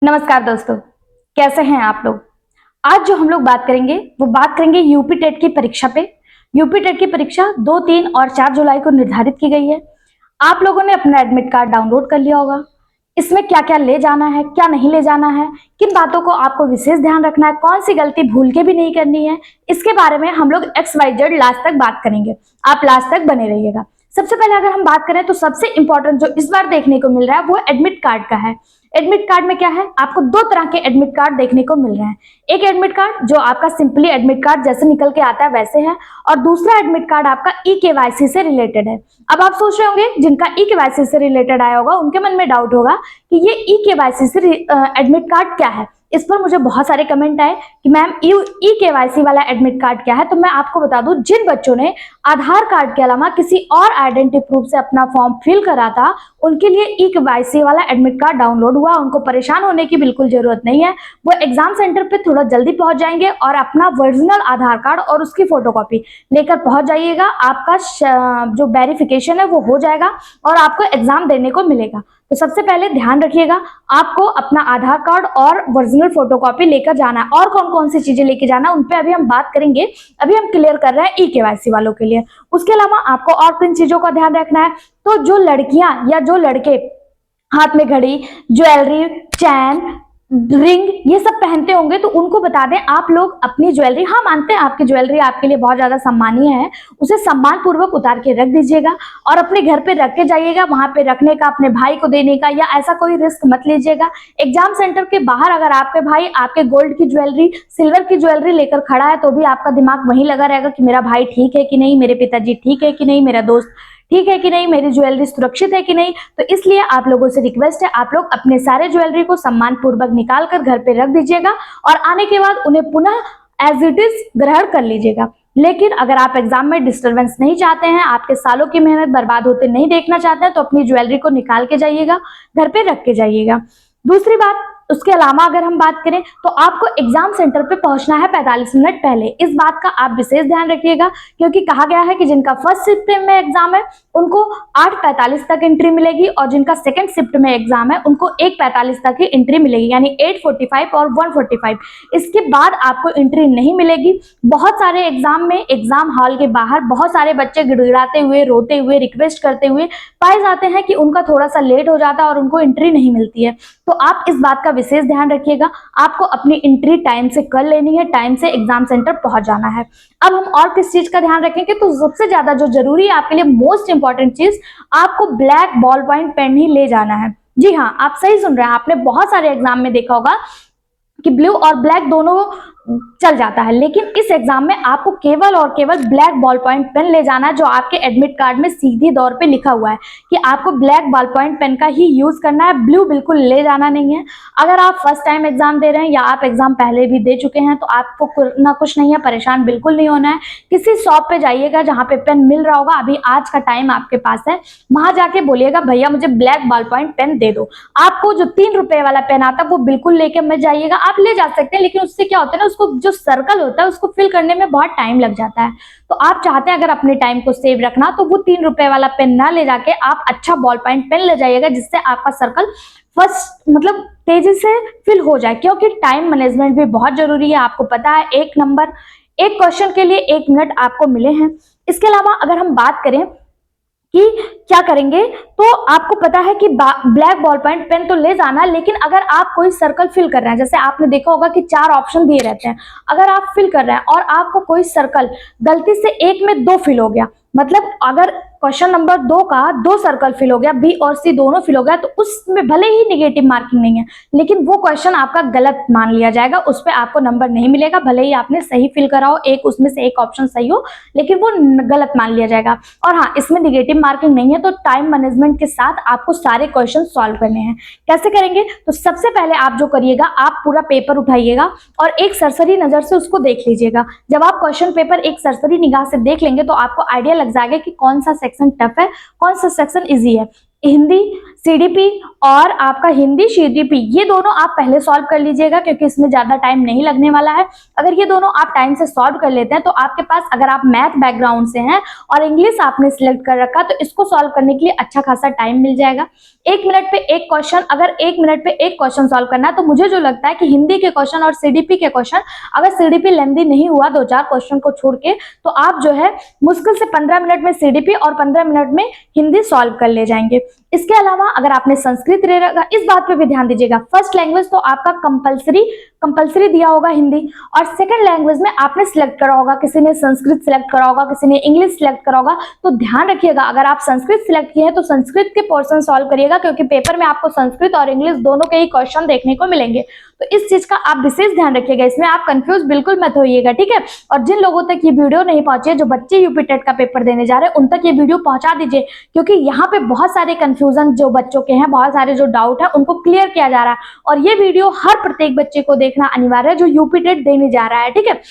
नमस्कार दोस्तों, कैसे हैं आप लोग। आज जो हम लोग बात करेंगे वो बात करेंगे यूपी टेट की परीक्षा पे। यूपी टेट की परीक्षा 2, 3 और 4 जुलाई को निर्धारित की गई है। आप लोगों ने अपना एडमिट कार्ड डाउनलोड कर लिया होगा। इसमें क्या क्या ले जाना है, क्या नहीं ले जाना है, किन बातों को आपको विशेष ध्यान रखना है, कौन सी गलती भूल के भी नहीं करनी है, इसके बारे में हम लोग XYZ लास्ट तक बात करेंगे। आप लास्ट तक बने रहिएगा। सबसे पहले अगर हम बात करें तो सबसे इंपॉर्टेंट जो इस बार देखने को मिल रहा है वो एडमिट कार्ड का है। एडमिट कार्ड में क्या है, आपको 2 तरह के एडमिट कार्ड देखने को मिल रहे हैं। एक एडमिट कार्ड जो आपका सिंपली एडमिट कार्ड जैसे निकल के आता है वैसे है, और दूसरा एडमिट कार्ड आपका EKYC से रिलेटेड है। अब आप सोच रहे होंगे जिनका EKYC से रिलेटेड आया होगा उनके मन में डाउट होगा कि ये EKYC से एडमिट कार्ड क्या है। इस पर मुझे बहुत सारे कमेंट आए कि मैम EKYC वाला एडमिट कार्ड क्या है। तो मैं आपको बता दूं, जिन बच्चों ने आधार कार्ड के अलावा किसी और आइडेंटिटी प्रूफ से अपना फॉर्म फिल करा था उनके लिए EKYC वाला एडमिट कार्ड डाउनलोड हुआ। उनको परेशान होने की बिल्कुल जरूरत नहीं है। वो एग्जाम सेंटर पे थोड़ा जल्दी पहुंच जाएंगे और अपना ओरिजिनल आधार कार्ड और उसकी फोटोकॉपी लेकर पहुंच जाइएगा। आपका जो वेरिफिकेशन है वो हो जाएगा और आपको एग्जाम देने को मिलेगा। तो सबसे पहले ध्यान रखिएगा, आपको अपना आधार कार्ड और ओरिजिनल फोटोकॉपी लेकर जाना है। और कौन कौन सी चीजें लेके जाना है उन पे अभी हम बात करेंगे। अभी हम क्लियर कर रहे हैं EKYC वालों के लिए। उसके अलावा आपको और किन चीजों का ध्यान रखना है, तो जो लड़कियां या जो लड़के हाथ में घड़ी, ज्वेलरी, चैन, रिंग ये सब पहनते होंगे तो उनको बता दें आप लोग अपनी ज्वेलरी, हाँ मानते हैं आपकी ज्वेलरी आपके लिए बहुत ज्यादा सम्मानीय है, उसे सम्मान पूर्वक उतार के रख दीजिएगा और अपने घर पे रख के जाइएगा। वहां पे रखने का, अपने भाई को देने का या ऐसा कोई रिस्क मत लीजिएगा। एग्जाम सेंटर के बाहर अगर आपके भाई आपके गोल्ड की ज्वेलरी, सिल्वर की ज्वेलरी लेकर खड़ा है तो भी आपका दिमाग वहीं लगा रहेगा कि मेरा भाई ठीक है कि नहीं, मेरे पिताजी ठीक है कि नहीं, मेरा दोस्त ठीक है कि नहीं, मेरी ज्वेलरी सुरक्षित है कि नहीं। तो इसलिए आप लोगों से रिक्वेस्ट है, आप लोग अपने सारे ज्वेलरी को सम्मान पूर्वक निकाल कर घर पे रख दीजिएगा और आने के बाद उन्हें पुनः एज इट इज ग्रहण कर लीजिएगा। लेकिन अगर आप एग्जाम में डिस्टरबेंस नहीं चाहते हैं, आपके सालों की मेहनत बर्बाद होते नहीं देखना चाहते हैं, तो अपनी ज्वेलरी को निकाल के जाइएगा, घर पे रख के जाइएगा। दूसरी बात, उसके अलावा अगर हम बात करें तो आपको एग्जाम सेंटर पे पहुंचना है 45 मिनट पहले। इस बात का आप विशेष ध्यान रखिएगा क्योंकि कहा गया है कि जिनका फर्स्ट शिफ्ट में एग्जाम है उनको 8:45 तक एंट्री मिलेगी और जिनका सेकंड शिफ्ट में एग्जाम है उनको 1:45 तक ही एंट्री मिलेगी, यानी 8:45 और 1:45। इसके बाद आपको एंट्री नहीं मिलेगी। बहुत सारे एग्जाम में एग्जाम हॉल के बाहर बहुत सारे बच्चे गिड़गिड़ाते हुए, रोते हुए, रिक्वेस्ट करते हुए पाए जाते हैं कि उनका थोड़ा सा लेट हो जाता है और उनको एंट्री नहीं मिलती है। तो आप इस बात का विशेष ध्यान रखिएगा, आपको अपनी एंट्री टाइम से कर लेनी है, टाइम से एग्जाम सेंटर पहुंच जाना है। अब हम और किस चीज का ध्यान रखेंगे, तो सबसे ज्यादा जो जरूरी है आपके लिए मोस्ट इंपॉर्टेंट चीज, आपको ब्लैक बॉल पॉइंट पेन ही ले जाना है। जी हाँ, आप सही सुन रहे हैं। आपने बहुत सारे एग्जाम में देखा होगा कि ब्लू और ब्लैक दोनों चल जाता है, लेकिन इस एग्जाम में आपको केवल और केवल ब्लैक बॉल पॉइंट पेन ले जाना है, जो आपके एडमिट कार्ड में सीधी तौर पे लिखा हुआ है कि आपको ब्लैक बॉल पॉइंट पेन का ही यूज करना है, ब्लू बिल्कुल ले जाना नहीं है। अगर आप फर्स्ट टाइम एग्जाम दे रहे हैं या आप एग्जाम पहले भी दे चुके हैं तो आपको ना कुछ नहीं है, परेशान बिल्कुल नहीं होना है। किसी शॉप पे जाइएगा जहाँ पे पेन मिल रहा होगा, अभी आज का टाइम आपके पास है, वहां जाके बोलिएगा भैया मुझे ब्लैक बॉल पॉइंट पेन दे दो। आपको जो 3 रुपए वाला पेन आता है वो बिल्कुल लेके मत जाइएगा। आप ले जा सकते हैं लेकिन उससे क्या होता है ना, उसको जो सर्कल होता है उसको फिल करने में बहुत टाइम लग जाता है। तो आप चाहते हैं अगर अपने टाइम को सेव रखना तो वो 3 रुपए वाला पेन ना ले जाके आप अच्छा बॉल पॉइंट पेन ले जाइएगा, जिससे आपका सर्कल फर्स्ट मतलब तेजी से फिल हो जाए, क्योंकि टाइम मैनेजमेंट भी बहुत जरूरी है। आपको पता है एक नंबर, एक क्वेश्चन के लिए 1 मिनट आपको मिले हैं। इसके अलावा अगर हम बात करें कि क्या करेंगे, तो आपको पता है कि ब्लैक बॉल पॉइंट पेन तो ले जाना, लेकिन अगर आप कोई सर्कल फिल कर रहे हैं, जैसे आपने देखा होगा कि 4 ऑप्शन दिए रहते हैं, अगर आप फिल कर रहे हैं और आपको कोई सर्कल गलती से एक में 2 फिल हो गया, मतलब अगर क्वेश्चन नंबर 2 का 2 सर्कल फिल हो गया, बी और सी दोनों फिल हो गया, तो उसमें भले ही नेगेटिव मार्किंग नहीं है लेकिन वो क्वेश्चन आपका गलत मान लिया जाएगा, उस पर आपको नंबर नहीं मिलेगा। भले ही आपने सही फिल करा हो, एक उसमें से एक ऑप्शन सही हो, लेकिन वो गलत मान लिया जाएगा। और हाँ, इसमें नेगेटिव मार्किंग नहीं है। तो टाइम मैनेजमेंट के साथ आपको सारे क्वेश्चन सॉल्व करने हैं। कैसे करेंगे, तो सबसे पहले आप जो करिएगा, आप पूरा पेपर उठाइएगा और एक सरसरी नजर से उसको देख लीजिएगा। जब आप क्वेश्चन पेपर एक सरसरी निगाह से देख लेंगे तो आपको आइडिया लग जाएगा कि कौन सा सेक्शन टफ है, कौन सा सेक्शन इजी है। हिंदी सीडीपी और आपका हिंदी सीडीपी, ये दोनों आप पहले सॉल्व कर लीजिएगा क्योंकि इसमें ज्यादा टाइम नहीं लगने वाला है। अगर ये दोनों आप टाइम से सॉल्व कर लेते हैं तो आपके पास, अगर आप मैथ बैकग्राउंड से हैं और इंग्लिश आपने सिलेक्ट कर रखा, तो इसको सॉल्व करने के लिए अच्छा खासा टाइम मिल जाएगा। 1 मिनट पे एक क्वेश्चन, अगर 1 मिनट पे एक क्वेश्चन सॉल्व करना है तो मुझे जो लगता है कि हिंदी के क्वेश्चन और सीडीपी के क्वेश्चन, अगर सीडीपी लेंदी नहीं हुआ 2-4 क्वेश्चन को छोड़ के, तो आप जो है मुश्किल से 15 मिनट में सीडीपी और 15 मिनट में हिंदी सॉल्व कर ले जाएंगे। इसके अलावा अगर आपने संस्कृत ले रखा, इस बात पे भी ध्यान दीजिएगा, फर्स्ट लैंग्वेज तो आपका कंपलसरी दिया होगा हिंदी, और सेकंड लैंग्वेज में आपने सिलेक्ट करा होगा, किसी ने संस्कृत सिलेक्ट करा होगा, किसी ने इंग्लिश सिलेक्ट करा होगा। तो ध्यान रखिएगा, अगर आप संस्कृत सिलेक्ट किए हैं तो संस्कृत के पोर्शन सॉल्व करिएगा, क्योंकि पेपर में आपको संस्कृत और इंग्लिश दोनों के ही क्वेश्चन देखने को मिलेंगे। तो इस चीज का आप विशेष ध्यान रखिएगा, इसमें आप कंफ्यूज बिल्कुल मत होइएगा, ठीक है। और जिन लोगों तक ये वीडियो नहीं पहुंचे, जो बच्चे यूपी टेट का पेपर देने जा रहे हैं, उन तक ये वीडियो पहुंचा दीजिए, क्योंकि यहाँ पे बहुत सारे कंफ्यूजन जो बच्चों के हैं, बहुत सारे जो डाउट है, उनको क्लियर किया जा रहा है। और ये वीडियो हर प्रत्येक बच्चे को देखना अनिवार्य है जो यूपी टेट देने जा रहा है, ठीक है।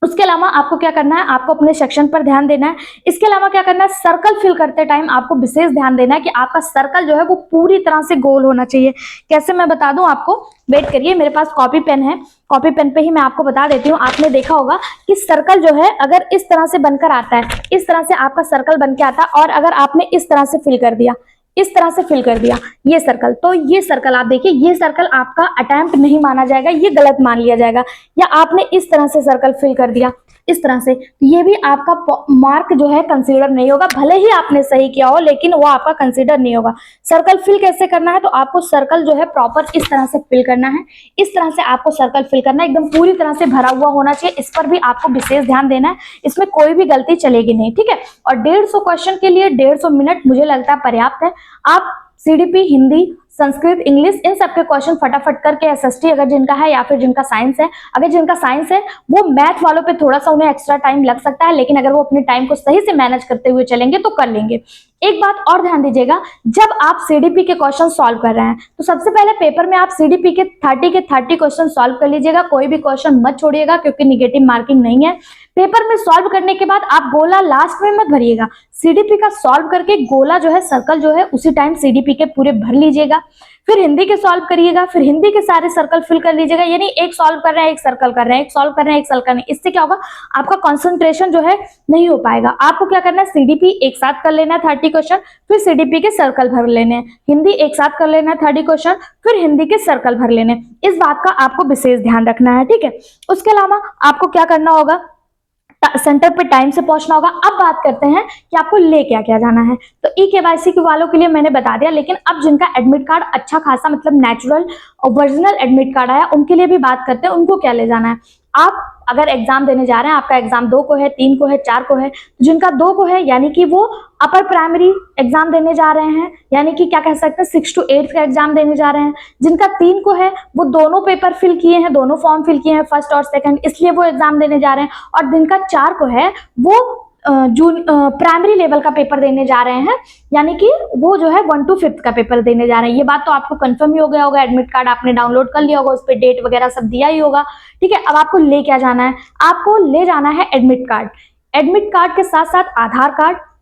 उसके अलावा आपको क्या करना है, आपको अपने सेक्शन पर ध्यान देना है। इसके अलावा क्या करना है, सर्कल फिल करते टाइम आपको विशेष ध्यान देना है कि आपका सर्कल जो है वो पूरी तरह से गोल होना चाहिए। कैसे, मैं बता दूं आपको, वेट करिए, मेरे पास कॉपी पेन है, कॉपी पेन पे ही मैं आपको बता देती हूँ। आपने देखा होगा कि सर्कल जो है अगर इस तरह से बनकर आता है, इस तरह से आपका सर्कल बन के आता है, और अगर आपने इस तरह से फिल कर दिया, इस तरह से फिल कर दिया ये सर्कल, तो ये सर्कल आप देखिए, ये सर्कल आपका अटेम्प्ट नहीं माना जाएगा, ये गलत मान लिया जाएगा। या आपने इस तरह से सर्कल फिल कर दिया, इस तरह से, तो ये भी आपका मार्क जो है कंसीडर नहीं होगा, भले ही आपने सही किया हो, लेकिन वो आपका कंसीडर नहीं होगा। सर्कल फिल कैसे करना है, तो आपको सर्कल जो है प्रॉपर इस तरह से फिल करना है, इस तरह से आपको सर्कल फिल करना है, एकदम पूरी तरह से भरा हुआ होना चाहिए। इस पर भी आपको विशेष ध्यान देना है, इसमें कोई भी गलती चलेगी नहीं, ठीक है। और 150 क्वेश्चन के लिए 150 मिनट मुझे लगता है पर्याप्त है। आप सीडीपी, हिंदी, संस्कृत, इंग्लिश, इन सब के क्वेश्चन फटाफट करके, एसएसटी अगर जिनका है या फिर जिनका साइंस है, अगर जिनका साइंस है वो मैथ वालों पे थोड़ा सा उन्हें एक्स्ट्रा टाइम लग सकता है, लेकिन अगर वो अपने टाइम को सही से मैनेज करते हुए चलेंगे तो कर लेंगे। एक बात और ध्यान दीजिएगा, जब आप सीडीपी के क्वेश्चन सॉल्व कर रहे हैं तो सबसे पहले पेपर में आप सीडीपी के 30 क्वेश्चन सॉल्व कर लीजिएगा, कोई भी क्वेश्चन मत छोड़िएगा, क्योंकि निगेटिव मार्किंग नहीं है। पेपर में सॉल्व करने के बाद आप गोला लास्ट में मत भरिएगा, सीडीपी का सॉल्व करके गोला जो है, सर्कल जो है, उसी टाइम सीडीपी के पूरे भर लीजिएगा। फिर हिंदी के सॉल्व करिएगा, फिर हिंदी के सारे सर्कल फिल कर लीजिएगा, यानी एक सॉल्व कर रहे हैं, एक सर्कल कर रहे हैं, एक सॉल्व कर रहे हैं, एक सर्कल कर रहे हैं। इससे क्या होगा, आपका कंसंट्रेशन जो है नहीं हो पाएगा। आपको क्या करना है, सीडीपी एक साथ कर लेना है 30 क्वेश्चन, फिर सीडीपी के सर्कल भर लेने हैं, हिंदी एक साथ कर लेना है 30 क्वेश्चन, फिर हिंदी के सर्कल भर लेने। इस बात का आपको विशेष ध्यान रखना है, ठीक है। उसके अलावा आपको क्या करना होगा, सेंटर पे टाइम से पहुंचना होगा। अब बात करते हैं कि आपको ले क्या क्या जाना है। तो ई-केवाईसी के वालों के लिए मैंने बता दिया, लेकिन अब जिनका एडमिट कार्ड अच्छा खासा, मतलब नेचुरल ओरिजिनल एडमिट कार्ड आया, उनके लिए भी बात करते हैं, उनको क्या ले जाना है। आप अगर एग्जाम देने जा रहे हैं, आपका एग्जाम 2 को है, 3 को है, 4 को है, तो जिनका 2 को है यानी कि वो अपर प्राइमरी एग्जाम देने जा रहे हैं, यानी कि क्या कह सकते हैं 6 to 8 का एग्जाम देने जा रहे हैं। जिनका 3 को है वो दोनों पेपर फिल किए हैं, दोनों फॉर्म फिल किए हैं, फर्स्ट और सेकंड, इसलिए वो एग्जाम देने जा रहे हैं। और जिनका 4 को है वो प्राइमरी लेवल का पेपर देने जा रहे हैं, यानी कि वो जो है 1 to 5 का पेपर देने जा रहे हैं। ये बात तो आपको कंफर्म ही हो गया होगा, एडमिट कार्ड आपने डाउनलोड कर लिया होगा, उस पर डेट वगैरह सब दिया ही होगा, ठीक है। अब आपको ले क्या जाना है, आपको ले जाना है एडमिट कार्ड। एडमिट कार्ड के साथ साथ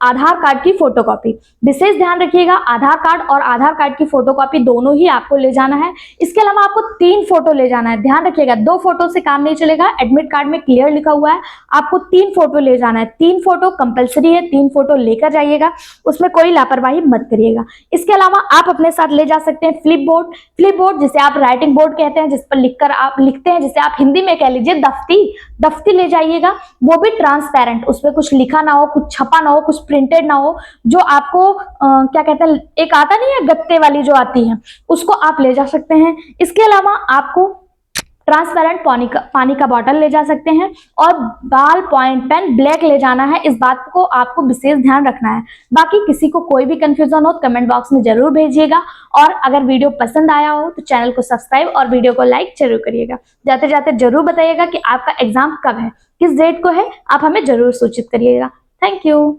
आधार कार्ड की फोटोकॉपी, विशेष ध्यान रखिएगा, आधार कार्ड और आधार कार्ड की फोटोकॉपी दोनों ही आपको ले जाना है। इसके अलावा आपको 3 फोटो ले जाना है, ध्यान रखिएगा, 2 फोटो से काम नहीं चलेगा, एडमिट कार्ड में क्लियर लिखा हुआ है, आपको 3 फोटो ले जाना है। 3 फोटो कंपलसरी है, 3 फोटो लेकर जाइएगा, उसमें कोई लापरवाही मत करिएगा। इसके अलावा आप अपने साथ ले जा सकते हैं फ्लिप बोर्ड जिसे आप राइटिंग बोर्ड कहते हैं, जिस पर लिखकर आप लिखते हैं, जिसे आप हिंदी में कह लीजिए दफ्ती ले जाइएगा, वो भी ट्रांसपेरेंट, उस पर कुछ लिखा ना हो, कुछ छपा ना हो, कुछ प्रिंटेड ना हो, जो आपको क्या कहते हैं, एक आता नहीं है गत्ते वाली जो आती है, उसको आप ले जा सकते हैं। इसके अलावा आपको ट्रांसपेरेंट पानी का बॉटल ले जा सकते हैं, और बाल पॉइंट पेन ब्लैक ले जाना है। इस बात को आपको विशेष ध्यान रखना है। बाकी किसी को कोई भी कंफ्यूजन हो तो कमेंट बॉक्स में जरूर भेजिएगा, और अगर वीडियो पसंद आया हो तो चैनल को सब्सक्राइब और वीडियो को लाइक जरूर करिएगा। जाते जाते जरूर बताइएगा कि आपका एग्जाम कब है, किस डेट को है, आप हमें जरूर सूचित करिएगा। Thank you.